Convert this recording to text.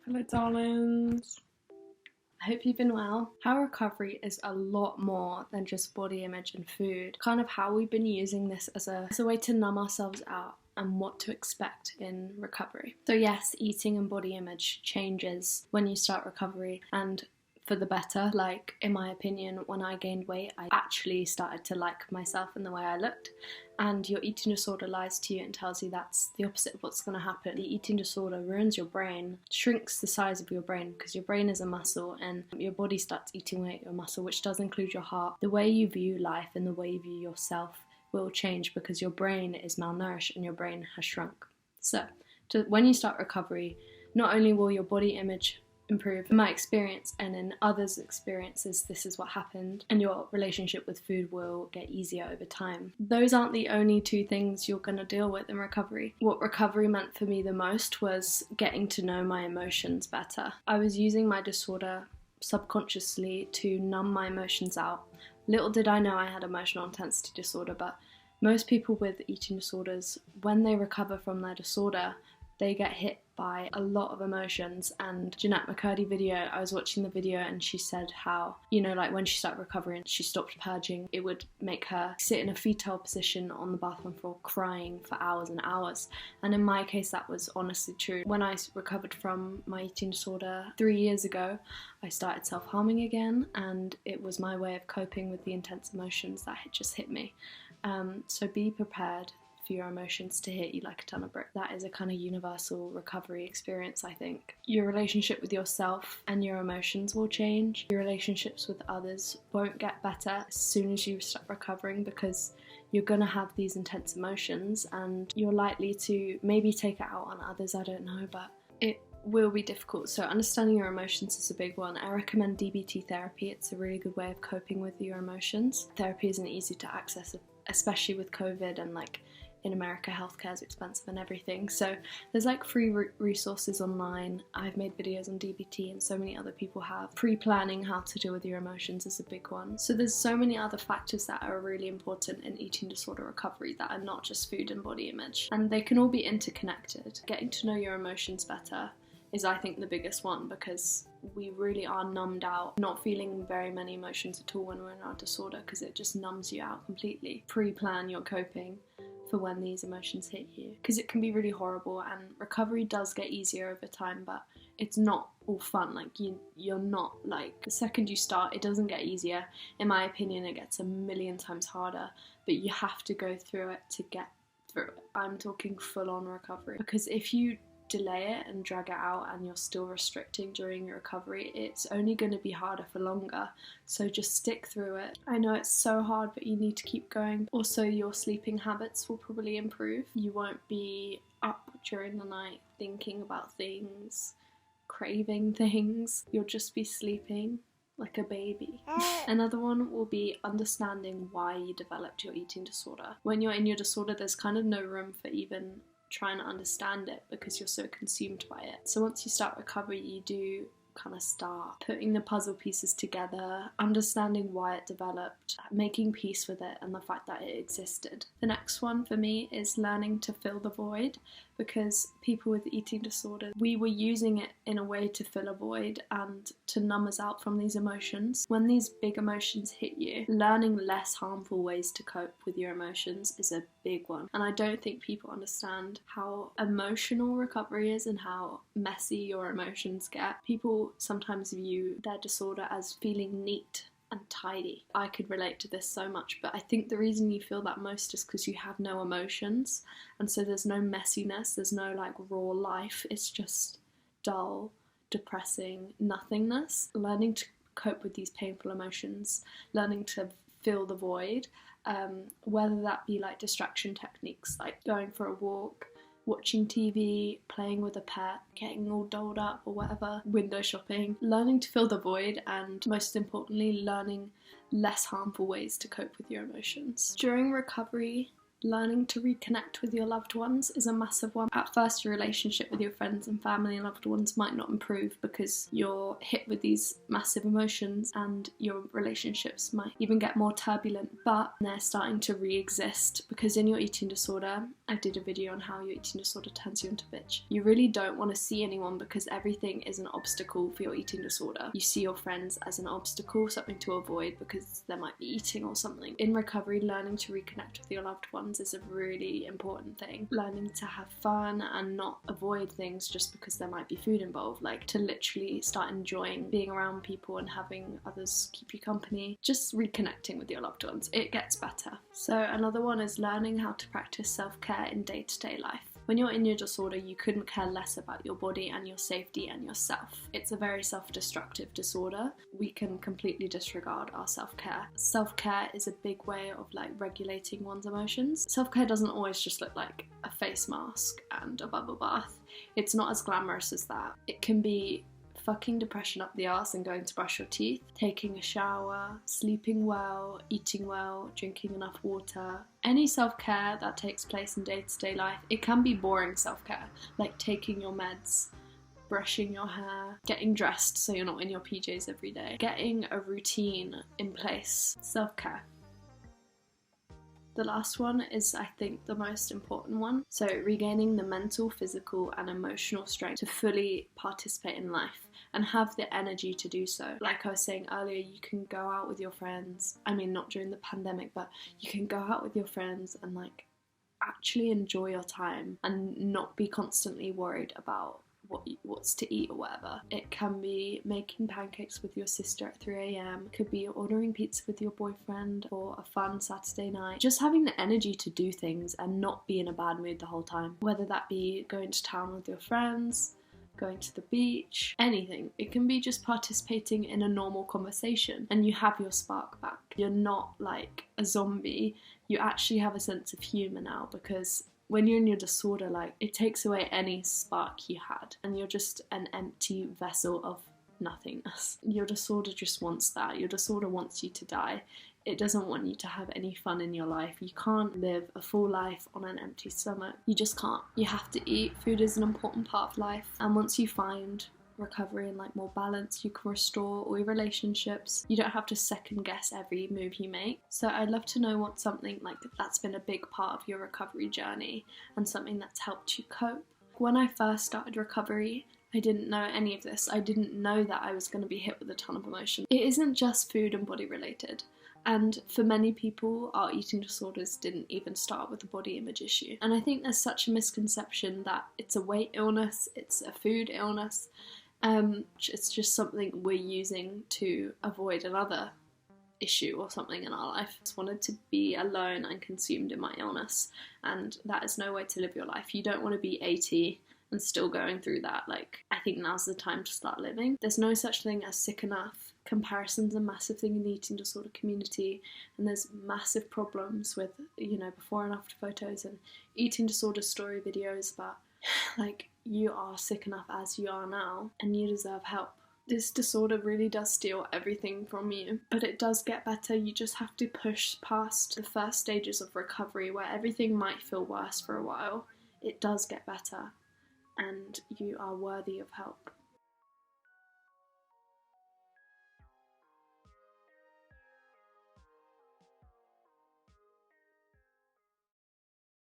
Hello darlings. I hope you've been well. How recovery is a lot more than just body image and food. Kind of how we've been using this as a way to numb ourselves out and what to expect in recovery. So yes, eating and body image changes when you start recovery, and for the better. Like, in my opinion, when I gained weight, I actually started to like myself and the way I looked. And your eating disorder lies to you and tells you that's the opposite of what's going to happen. The eating disorder ruins your brain, shrinks the size of your brain, because your brain is a muscle and your body starts eating away at your muscle, which does include your heart. The way you view life and the way you view yourself will change because your brain is malnourished and your brain has shrunk. So when you start recovery, not only will your body image improve, in my experience and in others' experiences, this is what happened, and your relationship with food will get easier over time. Those aren't the only two things you're going to deal with in recovery. What recovery meant for me the most was getting to know my emotions better. I was using my disorder subconsciously to numb my emotions out. Little did I know I had emotional intensity disorder, but most people with eating disorders, when they recover from their disorder, they get hit by a lot of emotions. And Jeanette McCurdy video, I was watching the video and she said how, like when she started recovering, she stopped purging, it would make her sit in a fetal position on the bathroom floor crying for hours and hours. And in my case, that was honestly true. When I recovered from my eating disorder 3 years ago, I started self-harming again, and it was my way of coping with the intense emotions that had just hit me. So be prepared for your emotions to hit you like a ton of bricks. That is a kind of universal recovery experience, I think. Your relationship with yourself and your emotions will change. Your relationships with others won't get better as soon as you start recovering, because you're gonna have these intense emotions and you're likely to maybe take it out on others, I don't know, but it will be difficult. So understanding your emotions is a big one. I recommend DBT therapy. It's a really good way of coping with your emotions. Therapy isn't easy to access, especially with COVID, and in America, healthcare is expensive and everything. So there's free resources online. I've made videos on DBT and so many other people have. Pre-planning how to deal with your emotions is a big one. So there's so many other factors that are really important in eating disorder recovery that are not just food and body image. And they can all be interconnected. Getting to know your emotions better is, I think, the biggest one, because we really are numbed out, not feeling very many emotions at all when we're in our disorder, because it just numbs you out completely. Pre-plan your coping for when these emotions hit you, because it can be really horrible, and recovery does get easier over time, but it's not all fun. You're not, the second you start, it doesn't get easier. In my opinion, it gets a million times harder, but you have to go through it to get through it. I'm talking full-on recovery, because if you delay it and drag it out and you're still restricting during your recovery, it's only going to be harder for longer. So just stick through it. I know it's so hard, but you need to keep going. Also, your sleeping habits will probably improve. You won't be up during the night thinking about things, craving things. You'll just be sleeping like a baby. Another one will be understanding why you developed your eating disorder. When you're in your disorder, there's kind of no room for even trying to understand it, because you're so consumed by it. So once you start recovery, you do kind of start putting the puzzle pieces together, understanding why it developed, making peace with it and the fact that it existed. The next one for me is learning to fill the void, because people with eating disorders, we were using it in a way to fill a void and to numb us out from these emotions. When these big emotions hit you, learning less harmful ways to cope with your emotions is a big one. And I don't think people understand how emotional recovery is and how messy your emotions get. People sometimes view their disorder as feeling neat and tidy. I could relate to this so much, but I think the reason you feel that most is because you have no emotions, and so there's no messiness, there's no raw life. It's just dull, depressing nothingness. Learning to cope with these painful emotions, learning to fill the void, whether that be distraction techniques, like going for a walk, watching TV, playing with a pet, getting all dolled up or whatever, window shopping, learning to fill the void, and most importantly, learning less harmful ways to cope with your emotions. During recovery, Learning to reconnect with your loved ones is a massive one. At first, your relationship with your friends and family and loved ones might not improve because you're hit with these massive emotions, and your relationships might even get more turbulent, but they're starting to re-exist because in your eating disorder, I did a video on how your eating disorder turns you into a bitch. You really don't want to see anyone because everything is an obstacle for your eating disorder. You see your friends as an obstacle, something to avoid because they might be eating or something. In recovery, learning to reconnect with your loved ones is a really important thing. Learning to have fun and not avoid things just because there might be food involved, like to literally start enjoying being around people and having others keep you company. Just reconnecting with your loved ones, it gets better. So another one is learning how to practice self-care in day-to-day life. When you're in your disorder, you couldn't care less about your body and your safety and yourself. It's a very self-destructive disorder. We can completely disregard our self-care. Self-care is a big way of like regulating one's emotions. Self-care doesn't always just look like a face mask and a bubble bath. It's not as glamorous as that. It can be fucking depression up the arse and going to brush your teeth, taking a shower, sleeping well, eating well, drinking enough water. Any self-care that takes place in day-to-day life, it can be boring self-care, like taking your meds, brushing your hair, getting dressed so you're not in your PJs every day, getting a routine in place. Self-care. The last one is, I think, the most important one. So regaining the mental, physical and emotional strength to fully participate in life and have the energy to do so. Like I was saying earlier, you can go out with your friends. I mean, not during the pandemic, but you can go out with your friends and like actually enjoy your time and not be constantly worried about what's to eat or whatever. It can be making pancakes with your sister at 3 a.m. It could be ordering pizza with your boyfriend for a fun Saturday night. Just having the energy to do things and not be in a bad mood the whole time. Whether that be going to town with your friends, going to the beach, anything. It can be just participating in a normal conversation and you have your spark back. You're not like a zombie. You actually have a sense of humour now, because when you're in your disorder, like, it takes away any spark you had and you're just an empty vessel of nothingness. Your disorder just wants that. Your disorder wants you to die. It doesn't want you to have any fun in your life. You can't live a full life on an empty stomach. You just can't. You have to eat. Food is an important part of life. And once you find recovery and like more balance, you can restore all your relationships. You don't have to second guess every move you make. So I'd love to know what something like that's been a big part of your recovery journey and something that's helped you cope. When I first started recovery, I didn't know any of this. I didn't know that I was going to be hit with a ton of emotion. It isn't just food and body related. And for many people, our eating disorders didn't even start with a body image issue. And I think there's such a misconception that it's a weight illness, it's a food illness. It's just something we're using to avoid another issue or something in our life. I just wanted to be alone and consumed in my illness, and that is no way to live your life. You don't want to be 80 and still going through that. Like, I think now's the time to start living. There's no such thing as sick enough. Comparison's a massive thing in the eating disorder community, and there's massive problems with, before and after photos and eating disorder story videos, but like, you are sick enough as you are now and you deserve help. This disorder really does steal everything from you, but it does get better. You just have to push past the first stages of recovery where everything might feel worse for a while. It does get better and you are worthy of help.